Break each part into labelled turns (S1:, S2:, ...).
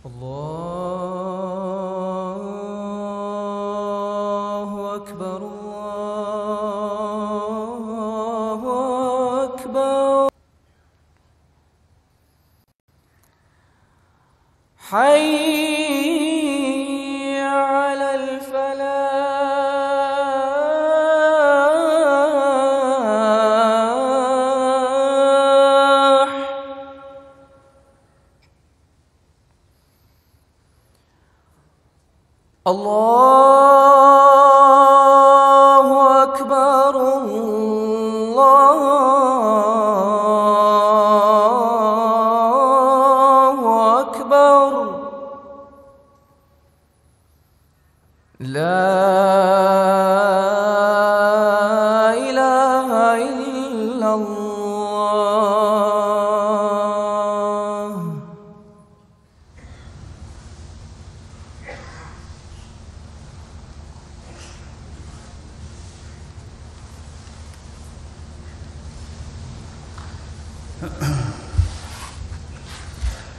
S1: الله أكبر الله أكبر حي على الفلاح الله أكبر الله أكبر لا إله إلا الله.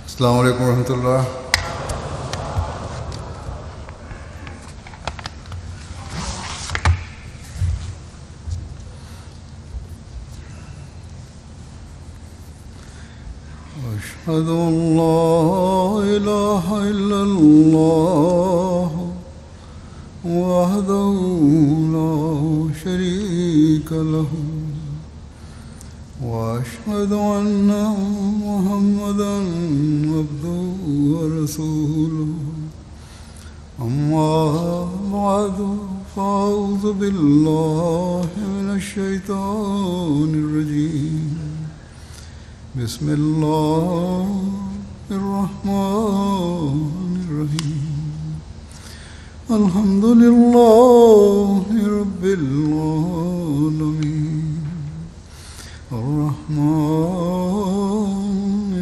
S2: السلام علیکم ورحمۃ اللہ. أشهد أن لا إله إلا الله وحده لا شريك له وأشهد أن محمدا عبده ورسوله. أما بعد فأعوذ بالله من الشيطان الرجيم. بسم الله الرحمن الرحيم. الحمد لله رب العالمين الرحمن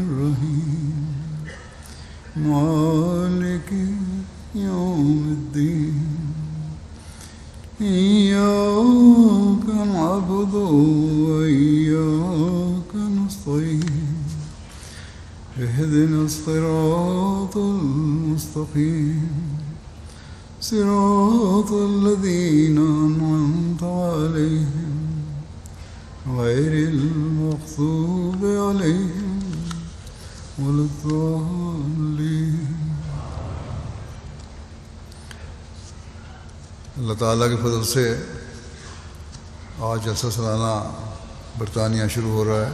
S2: الرحيم مالك يوم الدين. إياك نعبد وإياك نستعين. اهدنا الصراط المستقيم صراط الذين أنعمت عليهم غير المغضوب عليهم ولا الضالين. اللہ تعالیٰ کے فضل سے آج جلسہ سالانہ برطانیہ شروع ہو رہا ہے،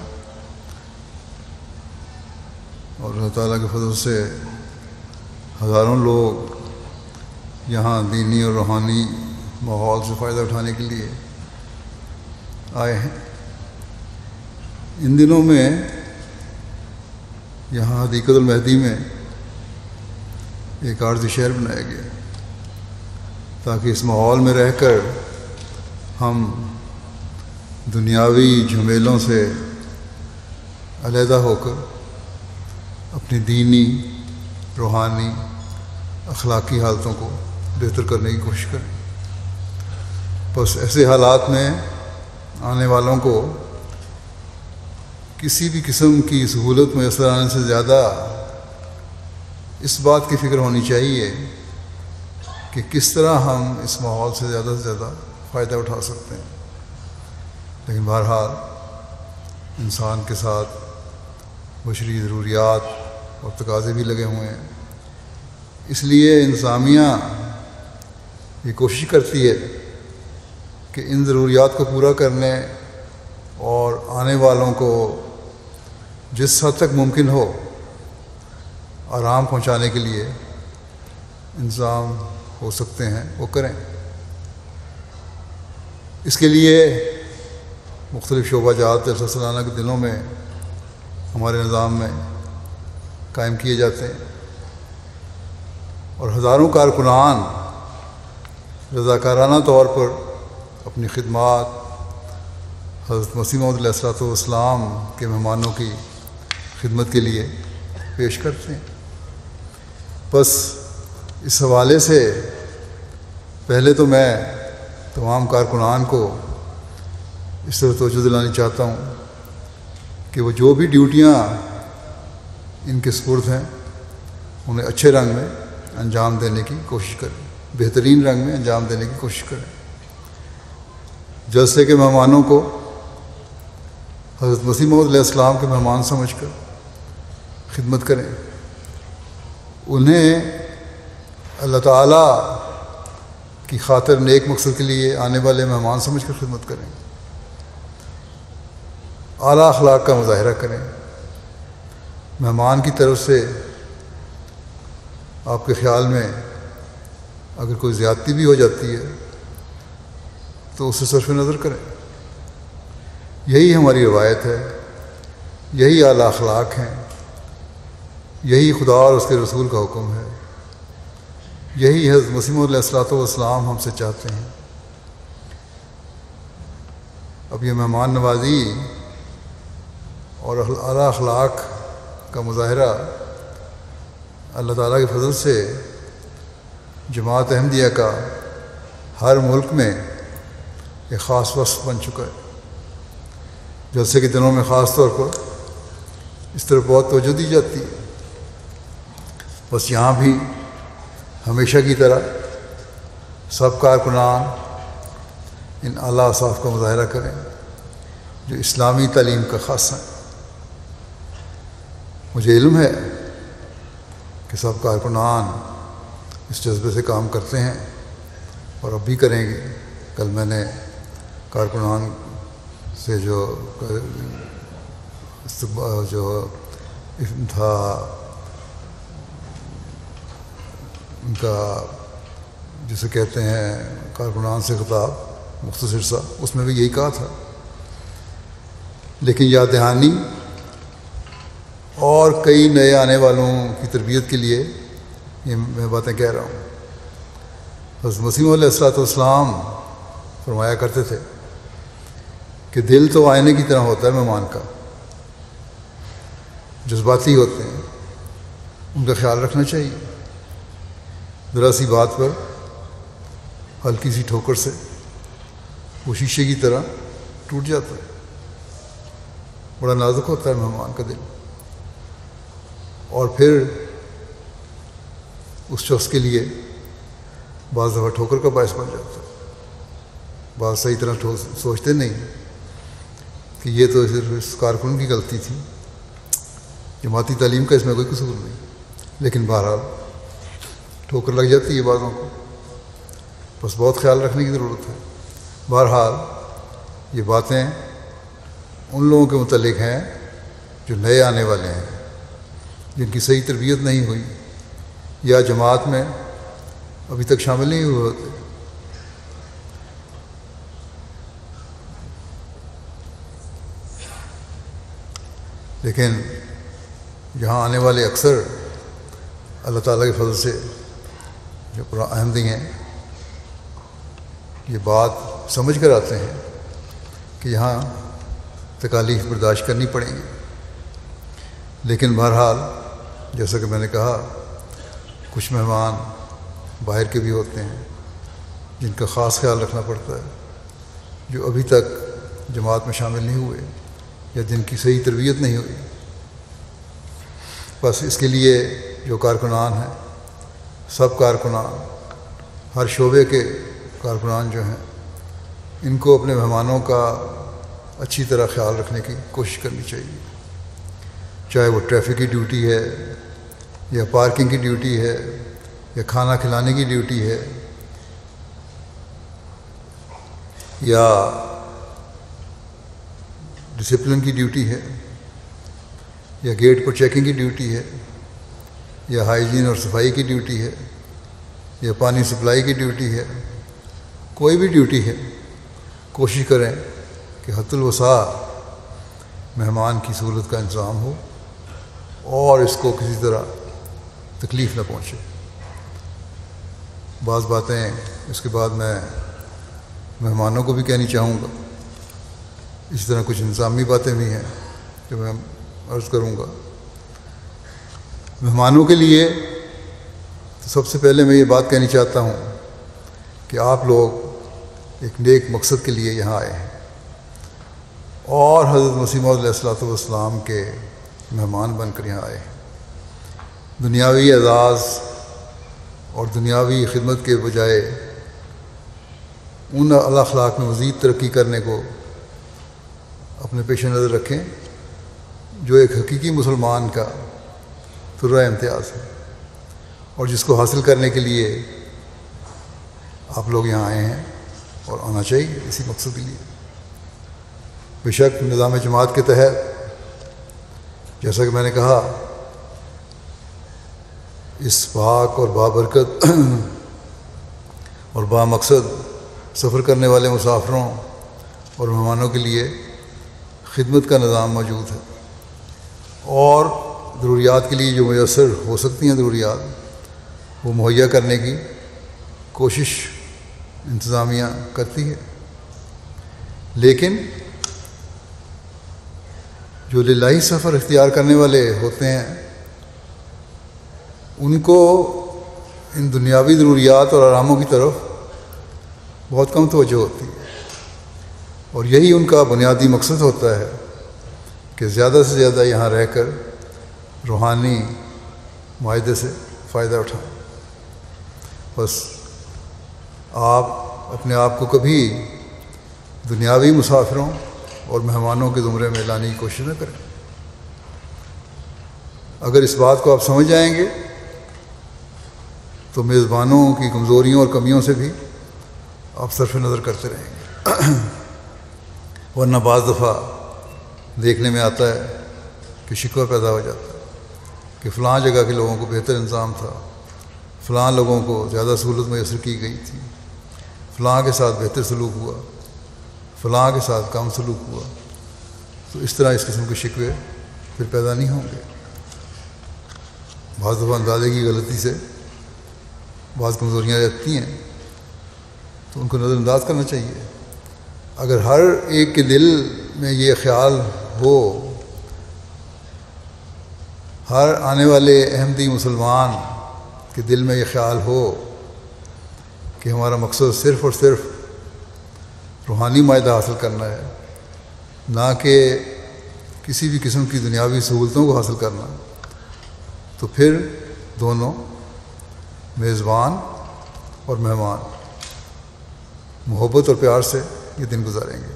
S2: اور اللہ تعالیٰ کے فضل سے ہزاروں لوگ یہاں دینی اور روحانی ماحول سے فائدہ اٹھانے کے لیے آئے ہیں. ان دنوں میں یہاں حدیقت المہدی میں ایک عارضی شہر بنایا گیا تاکہ اس ماحول میں رہ کر ہم دنیاوی جھمیلوں سے علیحدہ ہو کر اپنی دینی، روحانی، اخلاقی حالتوں کو بہتر کرنے کی کوشش کریں. بس ایسے حالات میں آنے والوں کو کسی بھی قسم کی سہولت میسر آنے سے زیادہ اس بات کی فکر ہونی چاہیے کہ کس طرح ہم اس ماحول سے زیادہ فائدہ اٹھا سکتے ہیں. لیکن بہرحال انسان کے ساتھ بشری ضروریات اور تقاضے بھی لگے ہوئے ہیں، اس لیے انتظامیہ یہ کوشش کرتی ہے کہ ان ضروریات کو پورا کرنے اور آنے والوں کو جس حد تک ممکن ہو آرام پہنچانے کے لیے انتظام ہو سکتے ہیں وہ کریں. اس کے لیے مختلف شعبہ جات جلسہ سالانہ کے دنوں میں ہمارے نظام میں قائم کیے جاتے ہیں، اور ہزاروں کارکنان رضاکارانہ طور پر اپنی خدمات حضرت مسیح موعود علیہ الصلوۃ والسلام کے مہمانوں کی خدمت کے لیے پیش کرتے ہیں. بس اس حوالے سے پہلے تو میں تمام کارکنان کو اس طرح توجہ دلانی چاہتا ہوں کہ وہ جو بھی ڈیوٹیاں ان کے سپرد ہیں انہیں اچھے رنگ میں انجام دینے کی کوشش کریں، بہترین رنگ میں انجام دینے کی کوشش کریں۔ جلسے کے مہمانوں کو حضرت مسیح موعود علیہ السلام کے مہمان سمجھ کر خدمت کریں، انہیں اللہ تعالیٰ کی خاطر نیک مقصد کے لیے آنے والے مہمان سمجھ کر خدمت کریں، اعلیٰ اخلاق کا مظاہرہ کریں۔ مہمان کی طرف سے آپ کے خیال میں اگر کوئی زیادتی بھی ہو جاتی ہے تو اسے صرف نظر کریں۔ یہی ہماری روایت ہے، یہی اعلیٰ اخلاق ہیں، یہی خدا اور اس کے رسول کا حکم ہے، یہی حضرت مسیح موعود علیہ السلام ہم سے چاہتے ہیں۔ اب یہ مہمان نوازی اور اعلیٰ اخلاق کا مظاہرہ اللہ تعالیٰ کے فضل سے جماعت احمدیہ کا ہر ملک میں ایک خاص وصف بن چکا ہے۔ جلسے کے دنوں میں خاص طور پر اس طرف بہت توجہ دی جاتی ہے۔ بس یہاں بھی ہمیشہ کی طرح سب کارکنان ان اعلیٰ اوصاف کا مظاہرہ کریں جو اسلامی تعلیم کا خاصہ ہے۔ مجھے علم ہے کہ سب کارکنان اس جذبے سے کام کرتے ہیں اور اب بھی کریں گے۔ کل میں نے کارکنان سے جو تھا ان کا جسے کہتے ہیں کارکنان سے خطاب مختصر سا، اس میں بھی یہی کہا تھا، لیکن یاد دہانی اور کئی نئے آنے والوں کی تربیت کے لیے یہ میں باتیں کہہ رہا ہوں۔ حضرت مسیح موعود علیہ السلام فرمایا کرتے تھے کہ دل تو آئینے کی طرح ہوتا ہے مہمان کا، جذباتی ہوتے ہیں، ان کا خیال رکھنا چاہیے۔ ذرا سی بات پر ہلکی سی ٹھوکر سے وہ شیشے کی طرح ٹوٹ جاتا ہے۔ بڑا نازک ہوتا ہے مہمان کا دل، اور پھر اس شخص کے لیے بعض دفعہ ٹھوکر کا باعث بن جاتا ہے۔ بعض صحیح طرح سوچتے نہیں کہ یہ تو صرف اس کارکن کی غلطی تھی، جماعتی تعلیم کا اس میں کوئی قصور نہیں، لیکن بہرحال ٹھوکر لگ جاتی ہے بعضوں کو، بس بہت خیال رکھنے کی ضرورت ہے۔ بہرحال یہ باتیں ان لوگوں کے متعلق ہیں جو نئے آنے والے ہیں، جن کی صحیح تربیت نہیں ہوئی یا جماعت میں ابھی تک شامل نہیں ہوئے ہوتے۔ لیکن یہاں آنے والے اکثر اللہ تعالیٰ کے فضل سے جو احمدی ہیں یہ بات سمجھ کر آتے ہیں کہ یہاں تکالیف برداشت کرنی پڑیں گی، لیکن بہرحال جیسا کہ میں نے کہا کچھ مہمان باہر کے بھی ہوتے ہیں جن کا خاص خیال رکھنا پڑتا ہے، جو ابھی تک جماعت میں شامل نہیں ہوئے یا جن کی صحیح تربیت نہیں ہوئی۔ بس اس کے لیے جو کارکنان ہیں، سب کارکنان، ہر شعبے کے کارکنان جو ہیں، ان کو اپنے مہمانوں کا اچھی طرح خیال رکھنے کی کوشش کرنی چاہیے، چاہے وہ ٹریفک کی ڈیوٹی ہے یا پارکنگ کی ڈیوٹی ہے یا کھانا کھلانے کی ڈیوٹی ہے یا ڈسپلن کی ڈیوٹی ہے یا گیٹ پر چیکنگ کی ڈیوٹی ہے یا ہائیجین اور صفائی کی ڈیوٹی ہے یا پانی سپلائی کی ڈیوٹی ہے، کوئی بھی ڈیوٹی ہے، کوشش کریں کہ حد الوسع مہمان کی سہولت کا انتظام ہو اور اس کو کسی طرح تکلیف نہ پہنچے۔ بعض باتیں اس کے بعد میں مہمانوں کو بھی کہنی چاہوں گا، اسی طرح کچھ انتظامی باتیں بھی ہیں جو میں عرض کروں گا۔ مہمانوں کے لیے تو سب سے پہلے میں یہ بات کہنی چاہتا ہوں کہ آپ لوگ ایک نیک مقصد کے لیے یہاں آئے ہیں اور حضرت مسیح موعود علیہ السلام کے مہمان بن کر یہاں آئے ہیں۔ دنیاوی اعزاز اور دنیاوی خدمت کے بجائے ان اخلاق میں مزید ترقی کرنے کو اپنے پیش نظر رکھیں جو ایک حقیقی مسلمان کا طرح امتیاز ہے اور جس کو حاصل کرنے کے لیے آپ لوگ یہاں آئے ہیں اور آنا چاہیے اسی مقصد کے لیے۔ بے شک نظام جماعت کے تحت جیسا کہ میں نے کہا اس پاک اور بابرکت اور با مقصد سفر کرنے والے مسافروں اور مہمانوں کے لیے خدمت کا نظام موجود ہے، اور ضروریات کے لیے جو میسر ہو سکتی ہیں ضروریات وہ مہیا کرنے کی کوشش انتظامیہ کرتی ہے، لیکن جو للہی سفر اختیار کرنے والے ہوتے ہیں ان کو ان دنیاوی ضروریات اور آراموں کی طرف بہت کم توجہ ہوتی ہے، اور یہی ان کا بنیادی مقصد ہوتا ہے کہ زیادہ سے زیادہ یہاں رہ کر روحانی معاہدے سے فائدہ اٹھائیں۔ بس آپ اپنے آپ کو کبھی دنیاوی مسافروں اور مہمانوں کے زمرے میں لانے کی کوشش نہ کریں۔ اگر اس بات کو آپ سمجھ جائیں گے تو میزبانوں کی کمزوریوں اور کمیوں سے بھی آپ صرف نظر کرتے رہیں گے، ورنہ بعض دفعہ دیکھنے میں آتا ہے کہ شکوہ پیدا ہو جاتا ہے کہ فلاں جگہ کے لوگوں کو بہتر انتظام تھا، فلاں لوگوں کو زیادہ سہولت میسر کی گئی تھی، فلاں کے ساتھ بہتر سلوک ہوا، فلاں کے ساتھ کم سلوک ہوا، تو اس طرح اس قسم کے شکوے پھر پیدا نہیں ہوں گے۔ بعض دفعہ اندازے کی غلطی سے بعض کمزوریاں رہتی ہیں تو ان کو نظر انداز کرنا چاہیے۔ اگر ہر ایک کے دل میں یہ خیال ہو، ہر آنے والے احمدی مسلمان کے دل میں یہ خیال ہو کہ ہمارا مقصد صرف اور صرف روحانی معاہدہ حاصل کرنا ہے، نہ کہ کسی بھی قسم کی دنیاوی سہولتوں کو حاصل کرنا، تو پھر دونوں میزبان اور مہمان محبت اور پیار سے یہ دن گزاریں گے۔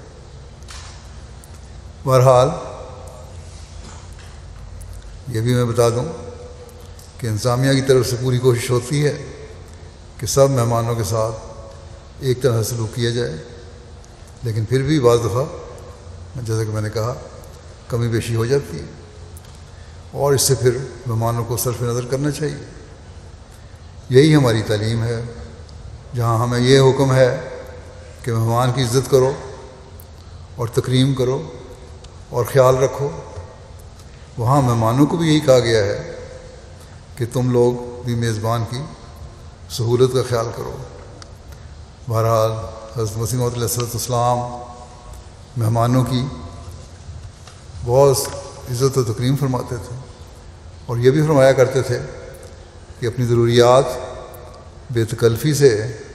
S2: بہرحال یہ بھی میں بتا دوں کہ انتظامیہ کی طرف سے پوری کوشش ہوتی ہے کہ سب مہمانوں کے ساتھ ایک طرح سے سلوک کیا جائے، لیکن پھر بھی بعض دفعہ جیسا کہ میں نے کہا کمی بیشی ہو جاتی ہے، اور اس سے پھر مہمانوں کو صرف نظر کرنا چاہیے۔ یہی ہماری تعلیم ہے، جہاں ہمیں یہ حکم ہے کہ مہمان کی عزت کرو اور تکریم کرو اور خیال رکھو، وہاں مہمانوں کو بھی یہی کہا گیا ہے کہ تم لوگ بھی میزبان کی سہولت کا خیال کرو۔ بہرحال حضرت مسیح موعود علیہ السلام مہمانوں کی بہت عزت و تکریم فرماتے تھے، اور یہ بھی فرمایا کرتے تھے کہ اپنی ضروریات بے تکلفی سے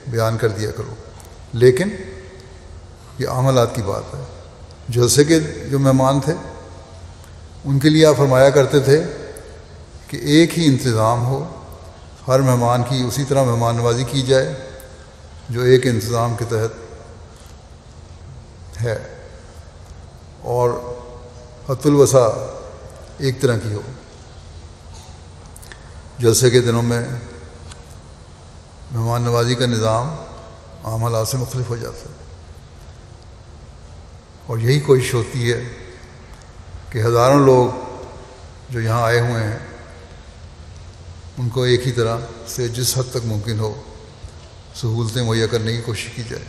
S2: بیان کر دیا کرو، لیکن یہ عام حالات کی بات ہے۔ جلسے کے جو مہمان تھے ان کے لیے آپ فرمایا کرتے تھے کہ ایک ہی انتظام ہو، ہر مہمان کی اسی طرح مہمان نوازی کی جائے جو ایک انتظام کے تحت ہے، اور حت الوسع ایک طرح کی ہو۔ جلسے کے دنوں میں مہمان نوازی کا نظام عام حالات سے مختلف ہو جاتا ہے، اور یہی کوشش ہوتی ہے کہ ہزاروں لوگ جو یہاں آئے ہوئے ہیں ان کو ایک ہی طرح سے جس حد تک ممکن ہو سہولتیں مہیا کرنے کی کوشش کی جائے،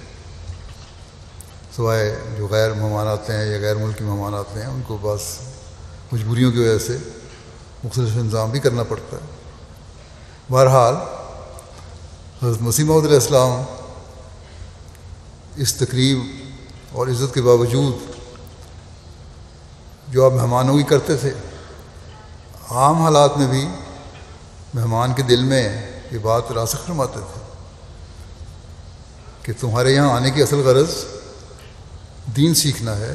S2: سوائے جو غیر مہمان آتے ہیں یا غیر ملکی مہمان آتے ہیں ان کو بس مجبوریوں کی وجہ سے مختلف انتظام بھی کرنا پڑتا ہے۔ بہرحال حضرت مسیح موعود علیہ السلام اس تقریب اور عزت کے باوجود جو آپ مہمانوں کی کرتے تھے، عام حالات میں بھی مہمان کے دل میں یہ بات راسخ فرماتے تھے کہ تمہارے یہاں آنے کی اصل غرض دین سیکھنا ہے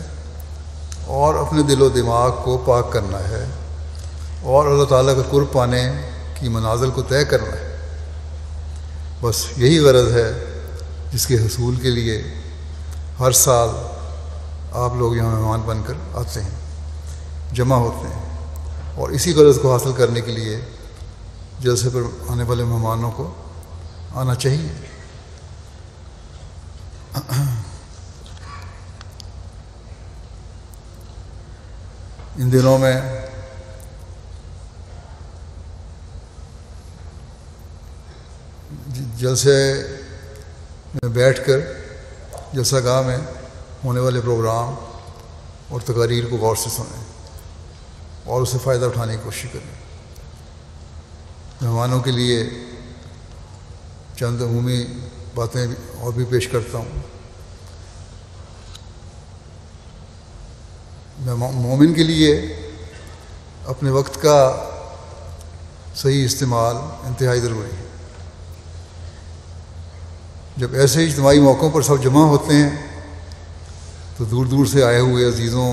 S2: اور اپنے دل و دماغ کو پاک کرنا ہے اور اللہ تعالیٰ کا قرب پانے کی منازل کو طے کرنا ہے۔ بس یہی غرض ہے جس کے حصول کے لیے ہر سال آپ لوگ یہاں مہمان بن کر آتے ہیں، جمع ہوتے ہیں، اور اسی غرض کو حاصل کرنے کے لیے جلسے پر آنے والے مہمانوں کو آنا چاہیے۔ ان دنوں میں جلسے میں بیٹھ کر جلسہ گاہ میں ہونے والے پروگرام اور تقاریر کو غور سے سنیں اور اسے فائدہ اٹھانے کی کوشش کریں۔ مہمانوں کے لیے چند عمومی باتیں اور بھی پیش کرتا ہوں۔ مومن کے لیے اپنے وقت کا صحیح استعمال انتہائی ضروری ہے۔ جب ایسے اجتماعی موقعوں پر سب جمع ہوتے ہیں تو دور دور سے آئے ہوئے عزیزوں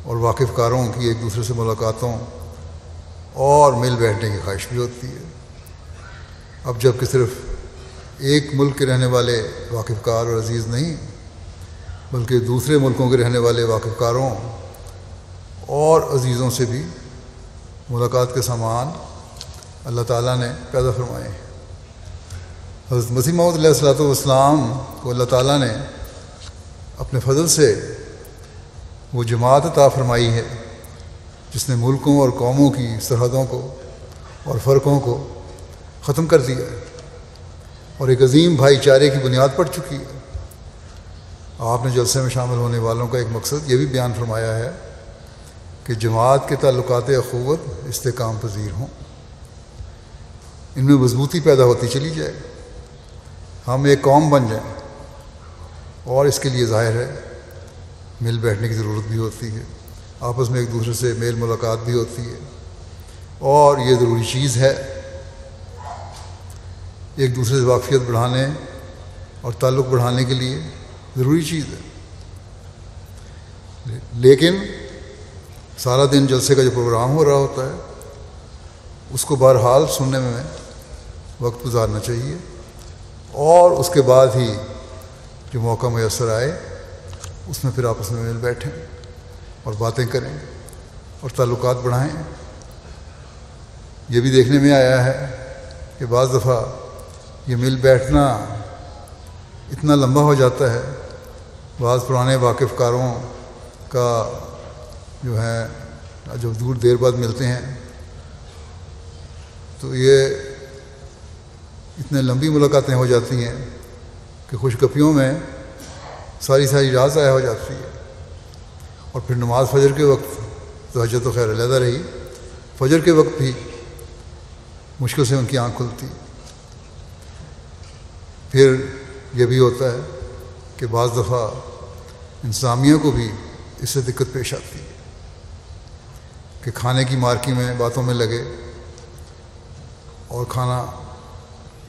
S2: اور واقف کاروں کی ایک دوسرے سے ملاقاتوں اور مل بیٹھنے کی خواہش بھی ہوتی ہے۔ اب جب کہ صرف ایک ملک کے رہنے والے واقف کار اور عزیز نہیں، بلکہ دوسرے ملکوں کے رہنے والے واقف کاروں اور عزیزوں سے بھی ملاقات کے سامان اللہ تعالیٰ نے پیدا فرمائے ہیں۔ حضرت مسیح موعود علیہ الصلوۃ والسلام کو اللہ تعالیٰ نے اپنے فضل سے وہ جماعت عطا فرمائی ہے جس نے ملکوں اور قوموں کی سرحدوں کو اور فرقوں کو ختم کر دیا ہے اور ایک عظیم بھائی چارے کی بنیاد پڑ چکی ہے۔ آپ نے جلسے میں شامل ہونے والوں کا ایک مقصد یہ بھی بیان فرمایا ہے کہ جماعت کے تعلقات اخوت استحکام پذیر ہوں، ان میں مضبوطی پیدا ہوتی چلی جائے، ہم ایک قوم بن جائیں، اور اس کے لیے ظاہر ہے مل بیٹھنے کی ضرورت بھی ہوتی ہے، آپس میں ایک دوسرے سے میل ملاقات بھی ہوتی ہے، اور یہ ضروری چیز ہے، ایک دوسرے سے واقفیت بڑھانے اور تعلق بڑھانے کے لیے ضروری چیز ہے۔ لیکن سارا دن جلسے کا جو پروگرام ہو رہا ہوتا ہے اس کو بہرحال سننے میں وقت گزارنا چاہیے، اور اس کے بعد ہی جو موقع میسر آئے اس میں پھر آپس میں مل بیٹھیں اور باتیں کریں اور تعلقات بڑھائیں۔ یہ بھی دیکھنے میں آیا ہے کہ بعض دفعہ یہ مل بیٹھنا اتنا لمبا ہو جاتا ہے، بعض پرانے واقف کاروں کا جو ہے جب دور دیر بعد ملتے ہیں تو یہ اتنے لمبی ملاقاتیں ہو جاتی ہیں کہ خوش گپیوں میں ساری رات ضائع ہو جاتی ہے، اور پھر نماز فجر کے وقت تہجد تو خیر علیحدہ رہی، فجر کے وقت بھی مشکل سے ان کی آنکھ کھلتی۔ پھر یہ بھی ہوتا ہے کہ بعض دفعہ انتظامیہ کو بھی اس سے دقت پیش آتی ہے کہ کھانے کی مارکی میں باتوں میں لگے اور کھانا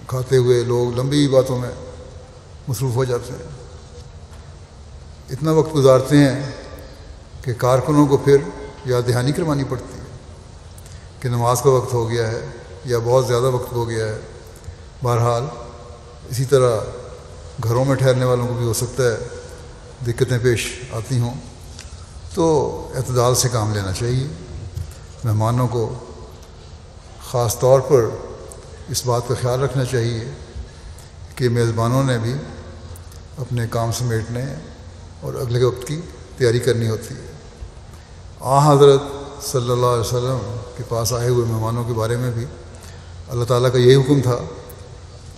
S2: کھاتے ہوئے لوگ لمبی باتوں میں مصروف ہو جاتے ہیں، اتنا وقت گزارتے ہیں کہ کارکنوں کو پھر یاد دہانی کروانی پڑتی ہے کہ نماز کا وقت ہو گیا ہے یا بہت زیادہ وقت ہو گیا ہے۔ بہرحال اسی طرح گھروں میں ٹھہرنے والوں کو بھی ہو سکتا ہے دقتیں پیش آتی ہوں، تو اعتدال سے کام لینا چاہیے۔ مہمانوں کو خاص طور پر اس بات کا خیال رکھنا چاہیے کہ میزبانوں نے بھی اپنے کام سمیٹنے اور اگلے وقت کی تیاری کرنی ہوتی ہے۔ حضرت صلی اللہ علیہ وسلم کے پاس آئے ہوئے مہمانوں کے بارے میں بھی اللہ تعالیٰ کا یہی حکم تھا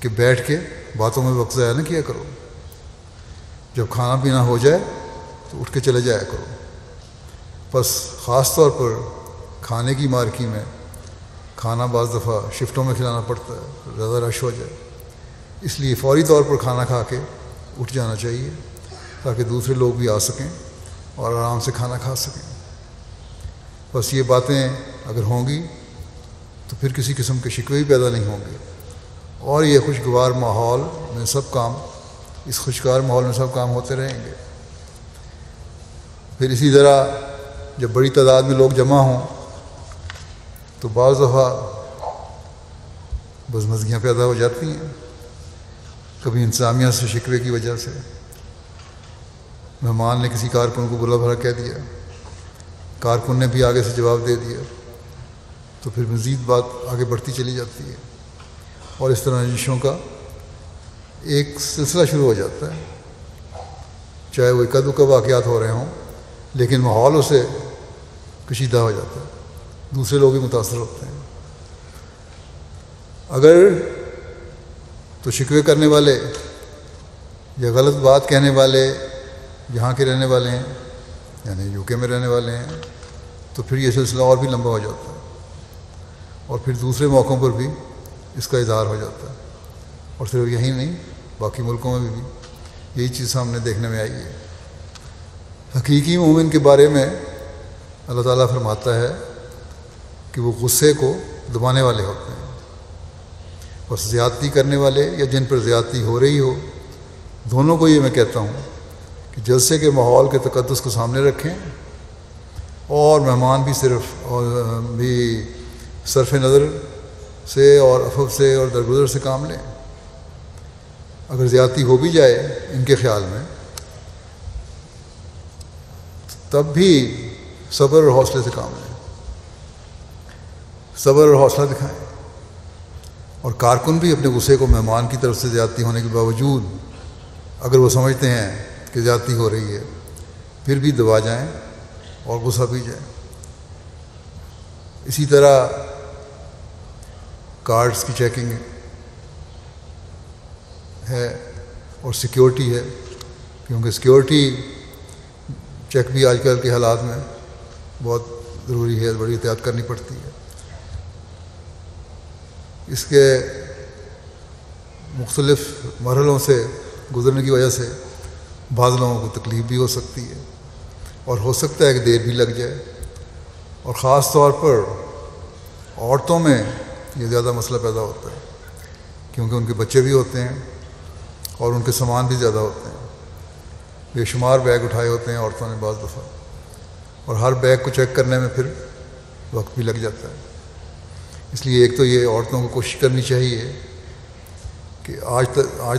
S2: کہ بیٹھ کے باتوں میں وقت ضائع نہ کیا کرو، جب کھانا پینا ہو جائے تو اٹھ کے چلے جایا کرو۔ بس خاص طور پر کھانے کی مارکی میں کھانا بعض دفعہ شفٹوں میں کھلانا پڑتا ہے، زیادہ رش ہو جائے، اس لیے فوری طور پر کھانا کھا کے اٹھ جانا چاہیے تاکہ دوسرے لوگ بھی آ سکیں اور آرام سے کھانا کھا سکیں۔ بس یہ باتیں اگر ہوں گی تو پھر کسی قسم کے شکوے بھی پیدا نہیں ہوں گے، اور یہ خوشگوار ماحول میں سب کام اس خوشگوار ماحول میں سب کام ہوتے رہیں گے۔ پھر اسی طرح جب بڑی تعداد میں لوگ جمع ہوں تو بعض دفعہ بزمزگیاں پیدا ہو جاتی ہیں، کبھی انتظامیہ سے شکوے کی وجہ سے، مہمان نے کسی کارکن کو برا بھلا کہہ دیا، کارکن نے بھی آگے سے جواب دے دیا، تو پھر مزید بات آگے بڑھتی چلی جاتی ہے، اور اس طرح رنجشوں کا ایک سلسلہ شروع ہو جاتا ہے، چاہے وہ اکد دکد واقعات ہو رہے ہوں، لیکن ماحول اسے کشیدہ ہو جاتا ہے، دوسرے لوگ بھی متاثر ہوتے ہیں۔ اگر تو شکوے کرنے والے یا غلط بات کہنے والے یہاں کے رہنے والے ہیں، یعنی یو کے میں رہنے والے ہیں، تو پھر یہ سلسلہ اور بھی لمبا ہو جاتا ہے، اور پھر دوسرے موقعوں پر بھی اس کا اظہار ہو جاتا ہے، اور صرف یہی نہیں، باقی ملکوں میں بھی یہی چیز سامنے دیکھنے میں آئی ہے۔ حقیقی مومن کے بارے میں اللہ تعالیٰ فرماتا ہے کہ وہ غصے کو دبانے والے ہوتے ہیں، بس زیادتی کرنے والے یا جن پر زیادتی ہو رہی ہو، دونوں کو یہ میں کہتا ہوں کہ جلسے کے ماحول کے تقدس کو سامنے رکھیں، اور مہمان بھی صرف نظر سے اور عفو سے اور درگزر سے کام لیں۔ اگر زیادتی ہو بھی جائے ان کے خیال میں، تب بھی صبر اور حوصلے سے کام لیں، صبر اور حوصلہ دکھائیں، اور کارکن بھی اپنے غصے کو مہمان کی طرف سے زیادتی ہونے کے باوجود اگر وہ سمجھتے ہیں کہ زیادتی ہو رہی ہے، پھر بھی دبا جائیں اور غصہ بھی جائیں۔ اسی طرح کارڈز کی چیکنگ ہے اور سیکیورٹی ہے، کیونکہ سیکیورٹی چیک بھی آج کل کے حالات میں بہت ضروری ہے، بڑی احتیاط کرنی پڑتی ہے۔ اس کے مختلف مرحلوں سے گزرنے کی وجہ سے بعض لوگوں کو تکلیف بھی ہو سکتی ہے، اور ہو سکتا ہے کہ دیر بھی لگ جائے، اور خاص طور پر عورتوں میں یہ زیادہ مسئلہ پیدا ہوتا ہے، کیونکہ ان کے بچے بھی ہوتے ہیں اور ان کے سامان بھی زیادہ ہوتے ہیں، بے شمار بیگ اٹھائے ہوتے ہیں عورتوں نے بعض دفعہ، اور ہر بیگ کو چیک کرنے میں پھر وقت بھی لگ جاتا ہے۔ اس لیے ایک تو یہ عورتوں کو کوشش کرنی چاہیے کہ آج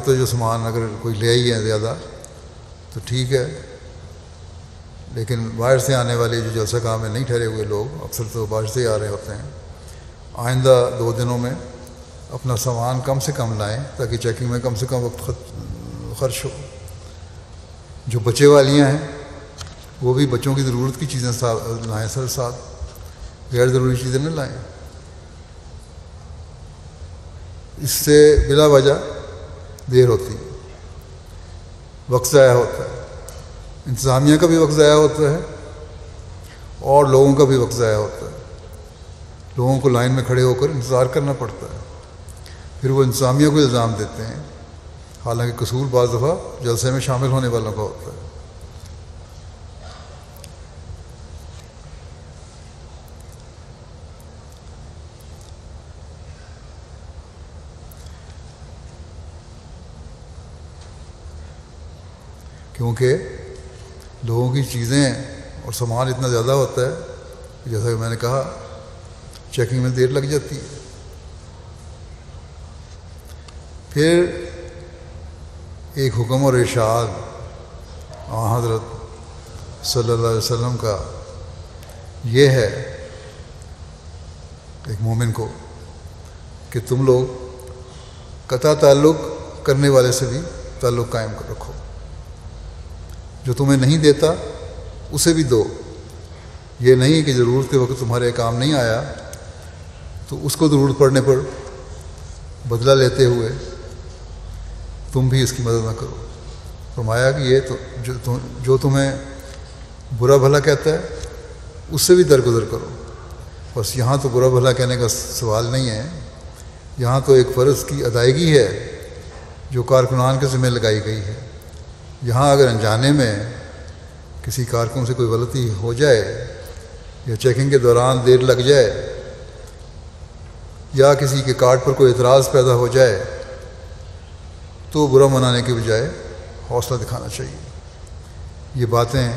S2: تو جو سامان اگر کوئی لے آئی ہے زیادہ تو ٹھیک ہے، لیکن باہر سے آنے والے جو جلسہ کام میں نہیں ٹھہرے ہوئے لوگ، اکثر تو باہر سے ہی آ رہے ہوتے ہیں، آئندہ 2 دنوں میں اپنا سامان کم سے کم لائیں تاکہ چیکنگ میں کم سے کم وقت خرچ ہو۔ جو بچے والیاں ہیں وہ بھی بچوں کی ضرورت کی چیزیں لائیں، ساتھ غیر ضروری چیزیں نہ لائیں، اس سے بلا وجہ دیر ہوتی ہے، وقت ضائع ہوتا ہے، انتظامیہ کا بھی وقت ضائع ہوتا ہے اور لوگوں کا بھی وقت ضائع ہوتا ہے، لوگوں کو لائن میں کھڑے ہو کر انتظار کرنا پڑتا ہے، پھر وہ انتظامیہ کو الزام دیتے ہیں، حالانکہ قصور بعض دفعہ جلسے میں شامل ہونے والوں کا ہوتا ہے۔ کیونکہ لوگوں کی چیزیں اور سامان اتنا زیادہ ہوتا ہے کہ جیسا کہ میں نے کہا چیکنگ میں دیر لگ جاتی ہے۔ پھر ایک حکم اور ارشاد حضرت صلی اللہ علیہ وسلم کا یہ ہے ایک مومن کو کہ تم لوگ قطع تعلق کرنے والے سے بھی تعلق قائم کر رکھو، جو تمہیں نہیں دیتا اسے بھی دو، یہ نہیں کہ ضرورت کے وقت تمہارے کام نہیں آیا تو اس کو ضرورت پڑنے پر بدلہ لیتے ہوئے تم بھی اس کی مدد نہ کرو۔ فرمایا کہ یہ تو جو تمہیں برا بھلا کہتا ہے اس سے بھی درگزر کرو۔ بس یہاں تو برا بھلا کہنے کا سوال نہیں ہے، یہاں تو ایک فرض کی ادائیگی ہے جو کارکنان کے ذمہ لگائی گئی ہے۔ یہاں اگر انجانے میں کسی کارکن سے کوئی غلطی ہو جائے یا چیکنگ کے دوران دیر لگ جائے یا کسی کے کارڈ پر کوئی اعتراض پیدا ہو جائے تو برا منانے کے بجائے حوصلہ دکھانا چاہیے۔ یہ باتیں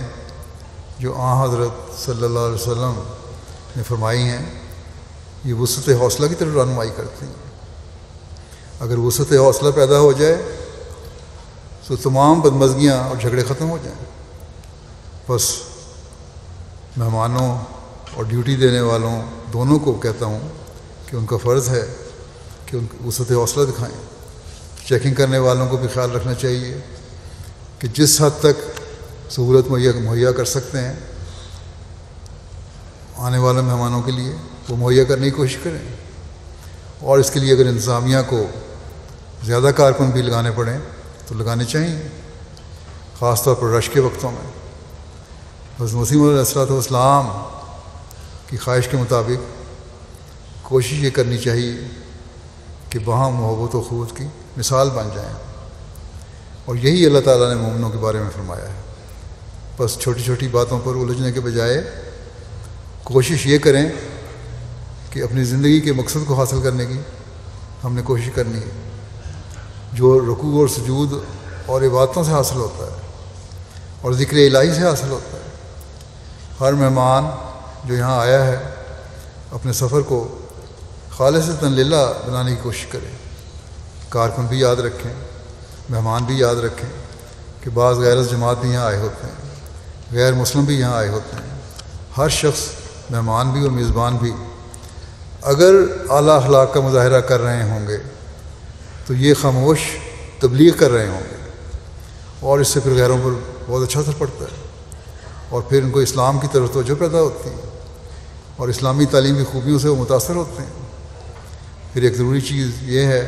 S2: جو حضرت صلی اللہ علیہ وسلم نے فرمائی ہیں یہ وسعت حوصلہ کی طرف رہنمائی کرتی ہیں۔ اگر وسعت حوصلہ پیدا ہو جائے تو تمام بدمزگیاں اور جھگڑے ختم ہو جائیں۔ بس مہمانوں اور ڈیوٹی دینے والوں دونوں کو کہتا ہوں کہ ان کا فرض ہے کہ ان کو وسعت حوصلہ دکھائیں۔ چیکنگ کرنے والوں کو بھی خیال رکھنا چاہیے کہ جس حد تک سہولت مہیا کر سکتے ہیں آنے والے مہمانوں کے لیے وہ مہیا کرنے کی کوشش کریں، اور اس کے لیے اگر انتظامیہ کو زیادہ کارکن بھی لگانے پڑیں تو لگانے چاہیے، خاص طور پر رش کے وقتوں میں۔ حضرت مسیح علیہ الصلوۃ والسلام کی خواہش کے مطابق کوشش یہ کرنی چاہیے کہ وہاں محبت و اخوت کی مثال بن جائیں، اور یہی اللہ تعالیٰ نے مومنوں کے بارے میں فرمایا ہے۔ بس چھوٹی چھوٹی باتوں پر الجھنے کے بجائے کوشش یہ کریں کہ اپنی زندگی کے مقصد کو حاصل کرنے کی ہم نے کوشش کرنی ہے، جو رکوع اور سجود اور عبادتوں سے حاصل ہوتا ہے اور ذکر الہی سے حاصل ہوتا ہے۔ ہر مہمان جو یہاں آیا ہے اپنے سفر کو خالصتاً للہ بنانے کی کوشش کرے۔ کارکن بھی یاد رکھیں، مہمان بھی یاد رکھیں کہ بعض غیر جماعت بھی یہاں آئے ہوتے ہیں، غیر مسلم بھی یہاں آئے ہوتے ہیں۔ ہر شخص، مہمان بھی اور میزبان بھی، اگر اعلیٰ اخلاق کا مظاہرہ کر رہے ہوں گے تو یہ خاموش تبلیغ کر رہے ہوں گے، اور اس سے پھر غیروں پر بہت اچھا اثر پڑتا ہے، اور پھر ان کو اسلام کی طرف توجہ پیدا ہوتی ہے، اور اسلامی تعلیم کی خوبیوں سے وہ متاثر ہوتے ہیں۔ پھر ایک ضروری چیز یہ ہے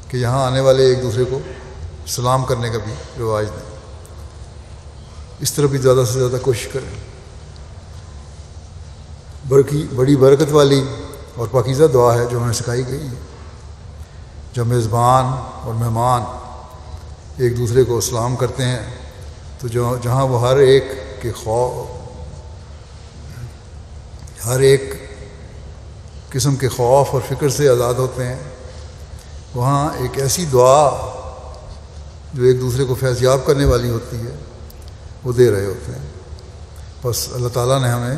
S2: کہ یہاں آنے والے ایک دوسرے کو سلام کرنے کا بھی رواج دیں، اس طرح بھی زیادہ سے زیادہ کوشش کریں۔ بڑی برکت والی اور پاکیزہ دعا ہے جو ہمیں سکھائی گئی ہے، جب میزبان اور مہمان ایک دوسرے کو سلام کرتے ہیں تو جہاں وہ ہر ایک قسم کے خوف اور فکر سے آزاد ہوتے ہیں، وہاں ایک ایسی دعا جو ایک دوسرے کو فیضیاب کرنے والی ہوتی ہے وہ دے رہے ہوتے ہیں۔ بس اللہ تعالیٰ نے ہمیں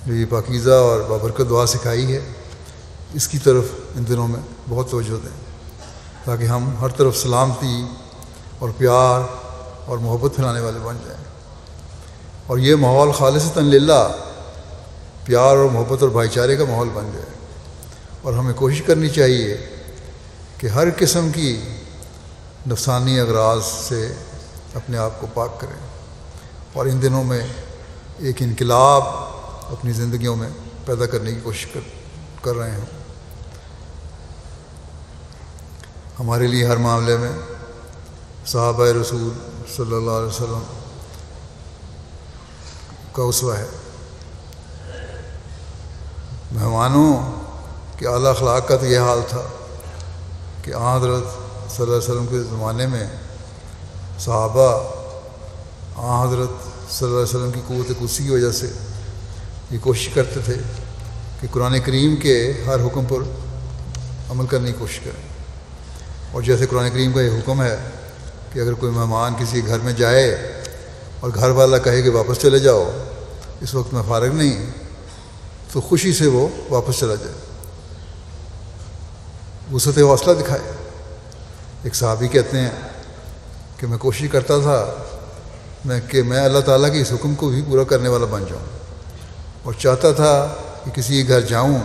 S2: جو یہ پاکیزہ اور بابرکت دعا سکھائی ہے اس کی طرف ان دنوں میں بہت توجہ دیں، تاکہ ہم ہر طرف سلامتی اور پیار اور محبت پھیلانے والے بن جائیں، اور یہ ماحول خالصتاً للہ پیار اور محبت اور بھائی چارے کا ماحول بن جائے۔ اور ہمیں کوشش کرنی چاہیے کہ ہر قسم کی نفسانی اغراض سے اپنے آپ کو پاک کریں، اور ان دنوں میں ایک انقلاب اپنی زندگیوں میں پیدا کرنے کی کوشش کر رہے ہیں۔ ہمارے لیے ہر معاملے میں صحابہ رسول صلی اللہ علیہ وسلم کا اسوہ ہے۔ مہمانوں کے اعلیٰ اخلاق کا تو یہ حال تھا کہ حضرت صلی اللہ علیہ وسلم کے زمانے میں صحابہ حضرت صلی اللہ علیہ وسلم کی قوت قدسی کی وجہ سے یہ کوشش کرتے تھے کہ قرآن کریم کے ہر حکم پر عمل کرنے کی کوشش کریں، اور جیسے قرآن کریم کا یہ حکم ہے کہ اگر کوئی مہمان کسی گھر میں جائے اور گھر والا کہے کہ واپس چلے جاؤ، اس وقت میں فارغ نہیں، تو خوشی سے وہ واپس چلا جائے، وسعت حوصلہ دکھائے۔ ایک صحابی کہتے ہیں کہ میں کوشش کرتا تھا کہ میں اللہ تعالیٰ کے اس حکم کو بھی پورا کرنے والا بن جاؤں، اور چاہتا تھا کہ کسی کے گھر جاؤں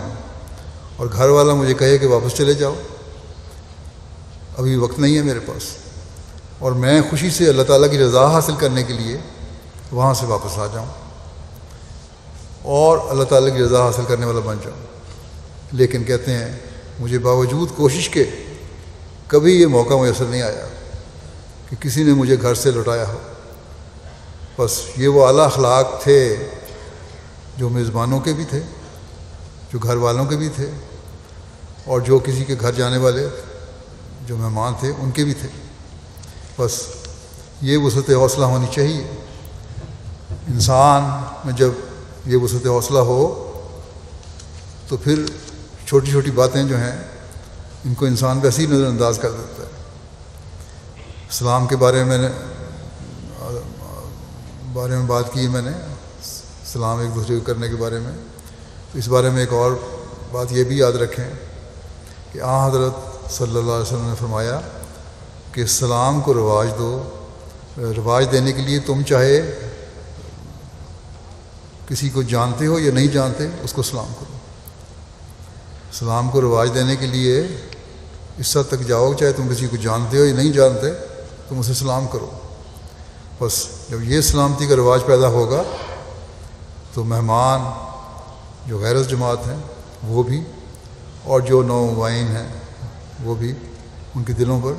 S2: اور گھر والا مجھے کہے کہ واپس چلے جاؤ، ابھی وقت نہیں ہے میرے پاس، اور میں خوشی سے اللہ تعالیٰ کی رضا حاصل کرنے کے لیے وہاں سے واپس آ جاؤں اور اللہ تعالیٰ کی رضا حاصل کرنے والا بن جاؤں۔ لیکن کہتے ہیں مجھے باوجود کوشش کے کبھی یہ موقع میسر نہیں آیا کہ کسی نے مجھے گھر سے لوٹایا ہو۔ بس یہ وہ اعلیٰ اخلاق تھے جو میزبانوں کے بھی تھے، جو گھر والوں کے بھی تھے، اور جو کسی کے گھر جانے والے جو مہمان تھے ان کے بھی تھے۔ بس یہ وسعت حوصلہ ہونی چاہیے۔ انسان میں جب یہ وسعت حوصلہ ہو تو پھر چھوٹی چھوٹی باتیں جو ہیں ان کو انسان ویسے ہی نظر انداز کر دیتا ہے۔ اسلام کے بارے میں بات کی میں نے، سلام ایک دوسرے کو کرنے کے بارے میں۔ اس بارے میں ایک اور بات یہ بھی یاد رکھیں کہ حضرت صلی اللہ علیہ وسلم نے فرمایا کہ سلام کو رواج دو، رواج دینے کے لیے تم چاہے کسی کو جانتے ہو یا نہیں جانتے اس کو سلام کرو۔ سلام کو رواج دینے کے لیے اس حد تک جاؤ چاہے تم کسی کو جانتے ہو یا نہیں جانتے، تم اسے سلام کرو۔ بس جب یہ سلامتی کا رواج پیدا ہوگا تو مہمان جو غیر جماعت ہیں وہ بھی، اور جو نومبائن ہیں وہ بھی، ان کے دلوں پر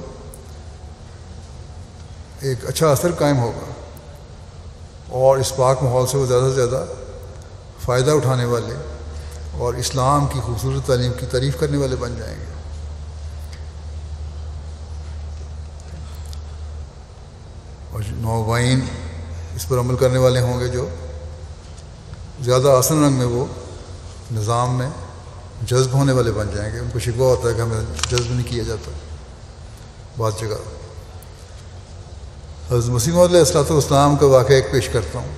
S2: ایک اچھا اثر قائم ہوگا، اور اس پاک ماحول سے وہ زیادہ سے زیادہ فائدہ اٹھانے والے اور اسلام کی خوبصورت تعلیم کی تعریف کرنے والے بن جائیں گے۔ اور نومبائن اس پر عمل کرنے والے ہوں گے جو زیادہ آسن رنگ میں وہ نظام میں جذب ہونے والے بن جائیں گے۔ ان کو شکوہ ہوتا ہے کہ ہمیں جذب نہیں کیا جاتا بعض جگہ۔ حضرت مسیح علیہ السلام کا واقعہ ایک پیش کرتا ہوں۔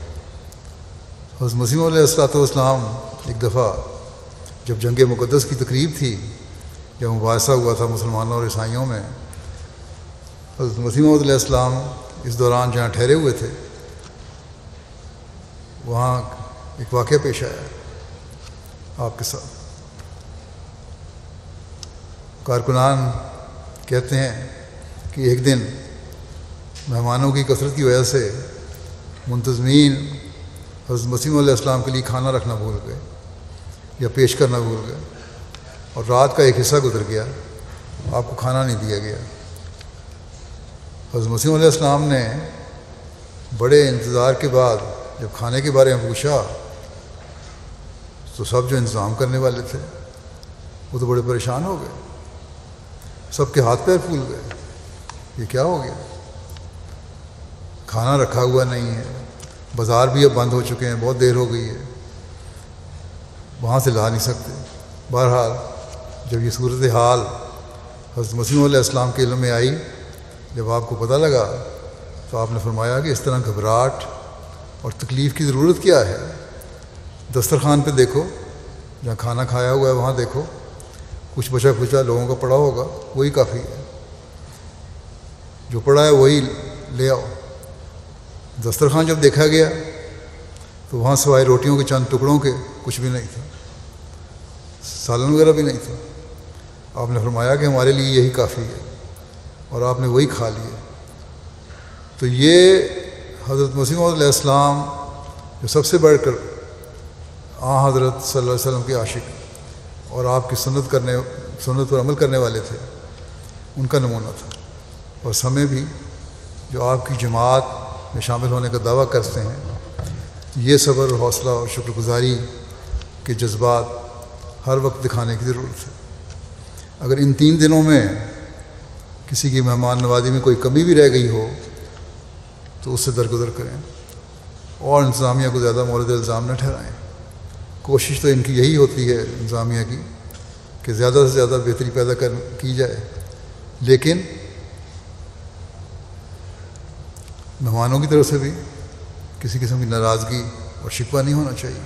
S2: حضرت مسیح علیہ السلام ایک دفعہ جب جنگ مقدس کی تقریب تھی، جب مباحثہ ہوا تھا مسلمانوں اور عیسائیوں میں، حضرت مسیح علیہ السلام اس دوران جہاں ٹھہرے ہوئے تھے وہاں ایک واقعہ پیش آیا آپ کے ساتھ۔ کارکنان کہتے ہیں کہ ایک دن مہمانوں کی کثرت کی وجہ سے منتظمین حضرت مسیح علیہ السلام کے لیے کھانا رکھنا بھول گئے یا پیش کرنا بھول گئے، اور رات کا ایک حصہ گزر گیا، آپ کو کھانا نہیں دیا گیا۔ حضرت مسیح علیہ السلام نے بڑے انتظار کے بعد جب کھانے کے بارے میں پوچھا تو سب جو انتظام کرنے والے تھے وہ تو بڑے پریشان ہو گئے، سب کے ہاتھ پیر پھول گئے، یہ کیا ہو گیا؟ کھانا رکھا ہوا نہیں ہے، بازار بھی اب بند ہو چکے ہیں، بہت دیر ہو گئی ہے، وہاں سے لا نہیں سکتے۔ بہرحال جب یہ صورتحال حضرت مسیح علیہ السلام کے علم میں آئی، جب آپ کو پتہ لگا تو آپ نے فرمایا کہ اس طرح گھبراہٹ اور تکلیف کی ضرورت کیا ہے؟ دسترخوان پہ دیکھو، جہاں کھانا کھایا ہوا ہے وہاں دیکھو، کچھ بچا کھچا لوگوں کا پڑا ہوگا، وہی کافی ہے، جو پڑا ہے وہی لے آؤ۔ دسترخوان جب دیکھا گیا تو وہاں سوائے روٹیوں کے چند ٹکڑوں کے کچھ بھی نہیں تھا، سالن وغیرہ بھی نہیں تھا۔ آپ نے فرمایا کہ ہمارے لیے یہی کافی ہے، اور آپ نے وہی کھا لیے۔ تو یہ حضرت مسیح علیہ السلام جو سب سے بڑھ کر حضرت صلی اللہ علیہ وسلم کے عاشق اور آپ کی سنت پر عمل کرنے والے تھے، ان کا نمونہ تھا۔ اور ہمیں بھی جو آپ کی جماعت میں شامل ہونے کا دعویٰ کرتے ہیں، یہ صبر اور حوصلہ اور شکر گزاری کے جذبات ہر وقت دکھانے کی ضرورت ہے۔ اگر ان 3 دنوں میں کسی کی مہمان نوازی میں کوئی کمی بھی رہ گئی ہو تو اس سے درگزر کریں، اور انتظامیہ کو زیادہ مورد الزام نہ ٹھہرائیں۔ کوشش تو ان کی یہی ہوتی ہے انتظامیہ کی کہ زیادہ سے زیادہ بہتری پیدا کی جائے، لیکن مہمانوں کی طرف سے بھی کسی قسم کی ناراضگی اور شکوہ نہیں ہونا چاہیے۔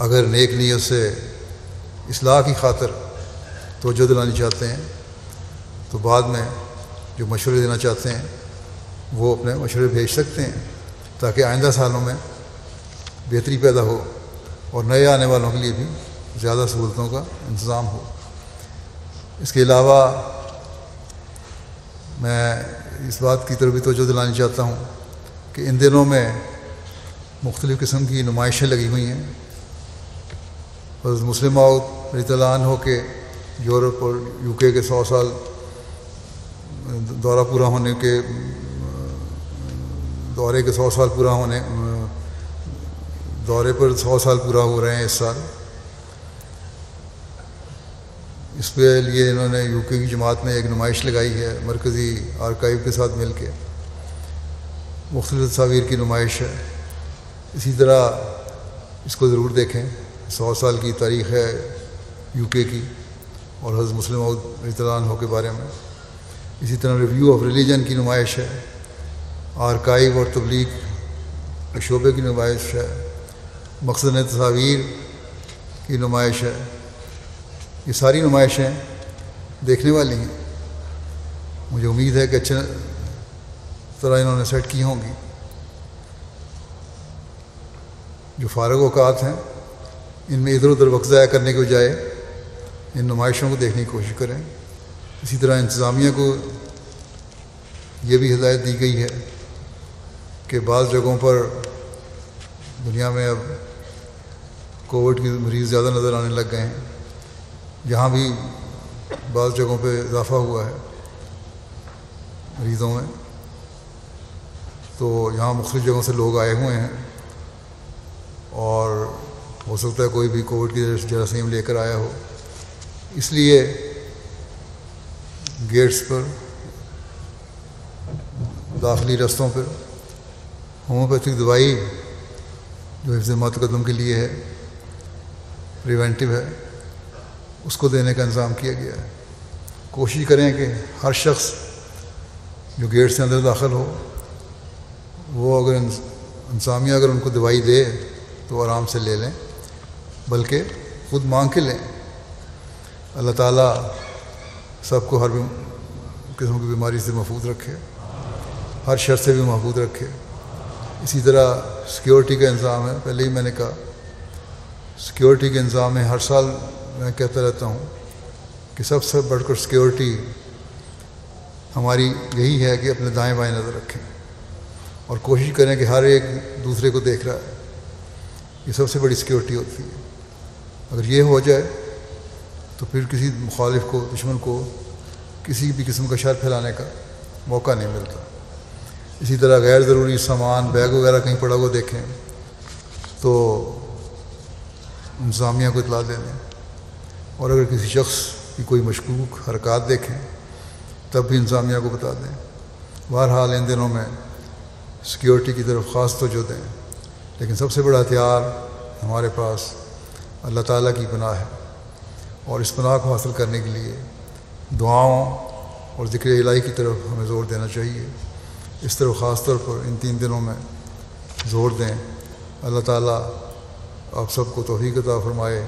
S2: اگر نیک نیت سے اصلاح کی خاطر توجہ دلانی چاہتے ہیں تو بعد میں جو مشورے دینا چاہتے ہیں وہ اپنے مشورے بھیج سکتے ہیں، تاکہ آئندہ سالوں میں بہتری پیدا ہو اور نئے آنے والوں کے لیے بھی زیادہ سہولتوں کا انتظام ہو۔ اس کے علاوہ میں اس بات کی طرف بھی توجہ دلانی چاہتا ہوں کہ ان دنوں میں مختلف قسم کی نمائشیں لگی ہوئی ہیں۔ حضرت مسلم موعود رضی اللہ عنہ کے یورپ اور UK کے 100 سال دورہ پورا ہونے کے دورے کے 100 سال پورا ہونے دورے پر 100 سال پورا ہو رہے ہیں اس سال۔ اس کے لیے انہوں نے UK کی جماعت نے ایک نمائش لگائی ہے، مرکزی آرکائیو کے ساتھ مل کے مختلف تصاویر کی نمائش ہے۔ اسی طرح اس کو ضرور دیکھیں، 100 سال کی تاریخ ہے UK کی اور حضرت مسلم موعود رضی اللہ عنہ کے بارے میں۔ اسی طرح ریویو آف ریلیجن کی نمائش ہے، آرکائیو اور تبلیغ شعبے کی نمائش ہے، مقصد تصاویر کی نمائش ہے۔ یہ ساری نمائشیں دیکھنے والی ہیں. مجھے امید ہے کہ اچھا طرح انہوں نے سیٹ کی ہوں گی. جو فارغ اوقات ہیں ان میں ادھر ادھر وقت ضائع کرنے کے بجائے ان نمائشوں کو دیکھنے کی کوشش کریں. اسی طرح انتظامیہ کو یہ بھی ہدایت دی گئی ہے کہ بعض جگہوں پر دنیا میں اب کووڈ کے مریض زیادہ نظر آنے لگ گئے ہیں. جہاں بھی بعض جگہوں پہ اضافہ ہوا ہے مریضوں میں، تو یہاں مختلف جگہوں سے لوگ آئے ہوئے ہیں اور ہو سکتا ہے کوئی بھی کووڈ کی جراثیم لے کر آیا ہو. اس لیے گیٹس پر، داخلی رستوں پر ہومیوپیتھک دوائی جو حفظ ما تقدم کے لیے ہے، پریونٹیو ہے، اس کو دینے کا انتظام کیا گیا ہے. کوشش کریں کہ ہر شخص جو گیٹ سے اندر داخل ہو وہ اگر انتظامیہ اگر ان کو دوائی دے تو آرام سے لے لیں، بلکہ خود مانگ کے لیں. اللہ تعالیٰ سب کو ہر قسم کی بیماری سے محفوظ رکھے، ہر شر سے بھی محفوظ رکھے. اسی طرح سیکیورٹی کا انتظام ہے. پہلے ہی میں نے کہا سیکیورٹی کے انتظام میں ہر سال میں کہتا رہتا ہوں کہ سب سے بڑھ کر سیکیورٹی ہماری یہی ہے کہ اپنے دائیں بائیں نظر رکھیں اور کوشش کریں کہ ہر ایک دوسرے کو دیکھ رہا ہے. یہ سب سے بڑی سیکیورٹی ہوتی ہے. اگر یہ ہو جائے تو پھر کسی مخالف کو، دشمن کو کسی بھی قسم کا شر پھیلانے کا موقع نہیں ملتا. اسی طرح غیر ضروری سامان، بیگ وغیرہ کہیں پڑا ہوا دیکھیں تو انتظامیہ کو اطلاع دے دیں، اور اگر کسی شخص کی کوئی مشکوک حرکات دیکھیں تب بھی انتظامیہ کو بتا دیں. بہرحال ان دنوں میں سیکیورٹی کی طرف خاص توجہ دیں. لیکن سب سے بڑا ہتھیار ہمارے پاس اللہ تعالیٰ کی پناہ ہے، اور اس پناہ کو حاصل کرنے کے لیے دعاؤں اور ذکر الہی کی طرف ہمیں زور دینا چاہیے. اس طرف خاص طور پر ان 3 دنوں میں زور دیں. اللہ تعالیٰ آپ سب کو توفیق عطا فرمائے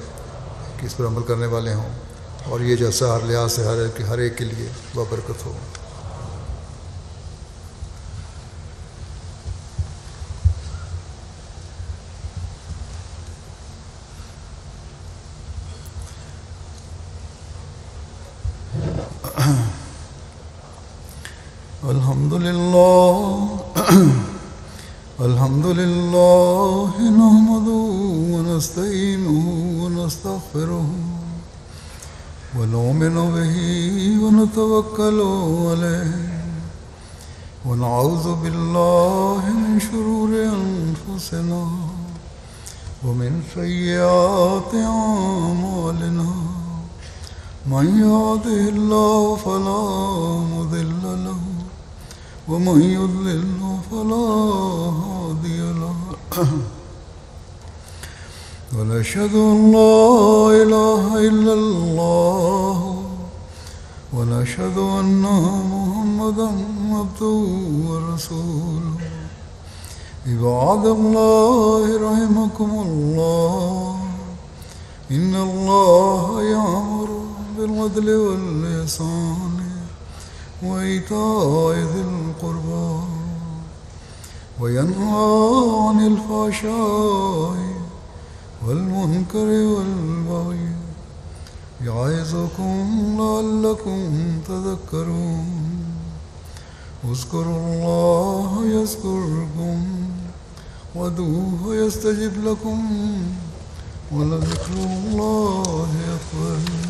S2: کہ اس پر عمل کرنے والے ہوں، اور یہ جلسہ ہر لحاظ سے ہر ایک کے لیے بابرکت ہو. الحمد لله نحمده ونستعينه ونستغفره ونؤمن به ونتوكل عليه ونعوذ بالله من شرور أنفسنا ومن سيئات أعمالنا. من يهده الله فلا مضل له ومن يضلل فلا هادي له. ونشهد أن لا إله إلا الله ونشهد أن محمدا عبده ورسوله. عباد الله رحمكم الله، إن الله يأمر بالعدل والإحسان وإيتاء ذي القربى وينهى عن الفحشاء والمنكر والبغي يعظكم لعلكم تذكرون. اذكروا الله يذكركم وادعوه يستجب لكم ولذكر الله أكبر.